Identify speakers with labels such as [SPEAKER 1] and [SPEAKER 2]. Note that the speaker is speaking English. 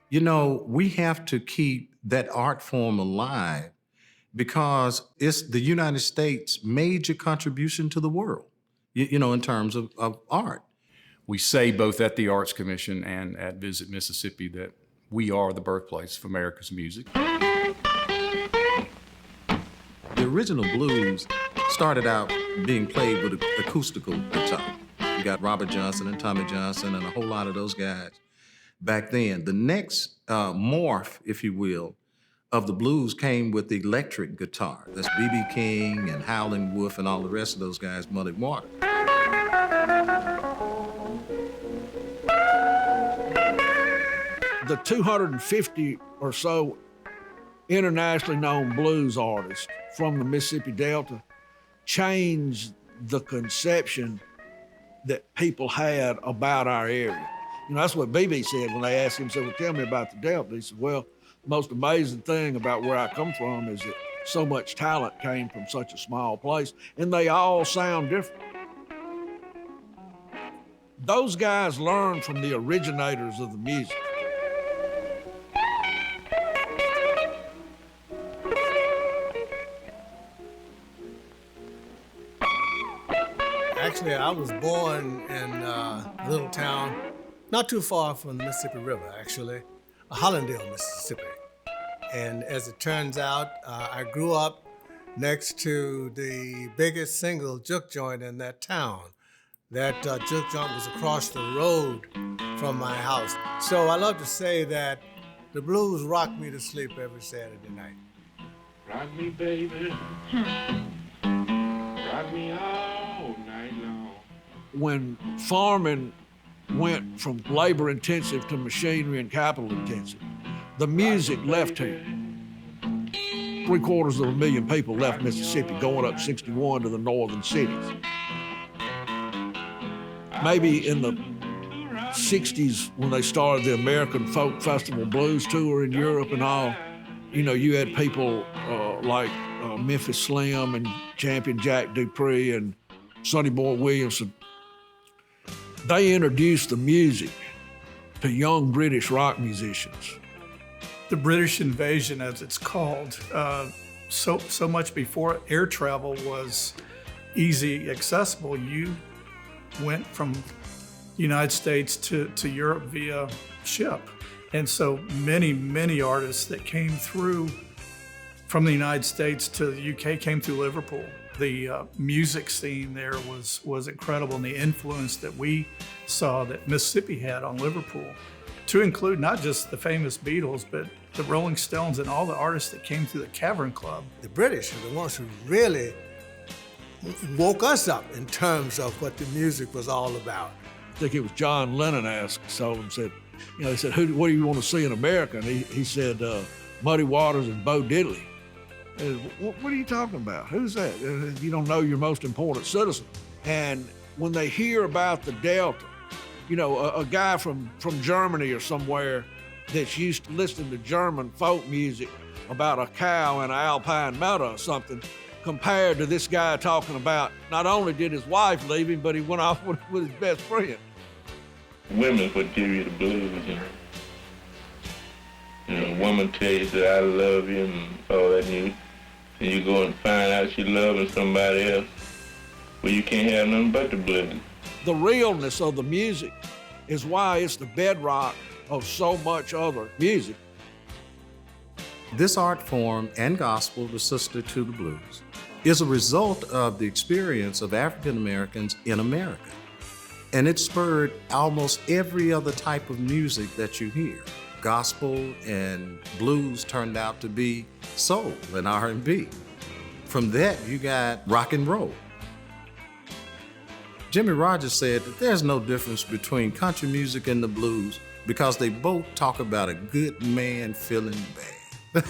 [SPEAKER 1] You know, we have to keep that art form alive because it's the United States' major contribution to the world, in terms of art.
[SPEAKER 2] We say both at the Arts Commission and at Visit Mississippi that we are the birthplace of America's music.
[SPEAKER 1] The original blues started out being played with an acoustical guitar. You got Robert Johnson and Tommy Johnson and a whole lot of those guys back then. The next morph, if you will, of the blues came with the electric guitar. That's B.B. King and Howlin' Wolf and all the rest of those guys, Muddy Water.
[SPEAKER 3] The 250 or so internationally known blues artists from the Mississippi Delta changed the conception that people had about our area. That's what B.B. said when they asked him, said, well, tell me about the Delta. He said, well, the most amazing thing about where I come from is that so much talent came from such a small place, and they all sound different. Those guys learned from the originators of the music.
[SPEAKER 4] Actually, I was born in a little town not too far from the Mississippi River, actually, Hollandale, Mississippi. And as it turns out, I grew up next to the biggest single juke joint in that town. That juke joint was across the road from my house. So I love to say that the blues rock me to sleep every Saturday night.
[SPEAKER 5] Rock me, baby. Rock me all night long. When
[SPEAKER 3] farming went from labor intensive to machinery and capital intensive, the music left here. 750,000 people left Mississippi going up 61 to the northern cities. Maybe in the 60s when they started the American Folk Festival Blues Tour in Europe and all, you had people like Memphis Slim and Champion Jack Dupree and Sonny Boy Williamson. They introduced the music to young British rock musicians.
[SPEAKER 6] The British invasion, as it's called, so much before air travel was easy, accessible. You went from the United States to Europe via ship. And so many artists that came through from the United States to the UK came through Liverpool. The music scene there was incredible, and the influence that we saw that Mississippi had on Liverpool, to include not just the famous Beatles, but the Rolling Stones and all the artists that came through the Cavern Club.
[SPEAKER 4] The British are the ones who really woke us up in terms of what the music was all about.
[SPEAKER 3] I think it was John Lennon asked Sullivan, said, they said, what do you want to see in America? And he said, Muddy Waters and Bo Diddley. And what are you talking about? Who's that? You don't know your most important citizen. And when they hear about the Delta, a guy from Germany or somewhere that's used to listening to German folk music about a cow in an alpine meadow or something, compared to this guy talking about not only did his wife leave him, but he went off with his best friend.
[SPEAKER 5] Women would give you the blues, a woman tell you that I love you and all that, and you go and find out she's loving somebody else. Well, you can't have nothing but the blues.
[SPEAKER 3] The realness of the music is why it's the bedrock of so much other music.
[SPEAKER 1] This art form and gospel, the sister to the blues, is a result of the experience of African Americans in America. And it spurred almost every other type of music that you hear. Gospel and blues turned out to be soul and R&B. From that, you got rock and roll. Jimmy Rogers said that there's no difference between country music and the blues because they both talk about a good man feeling bad.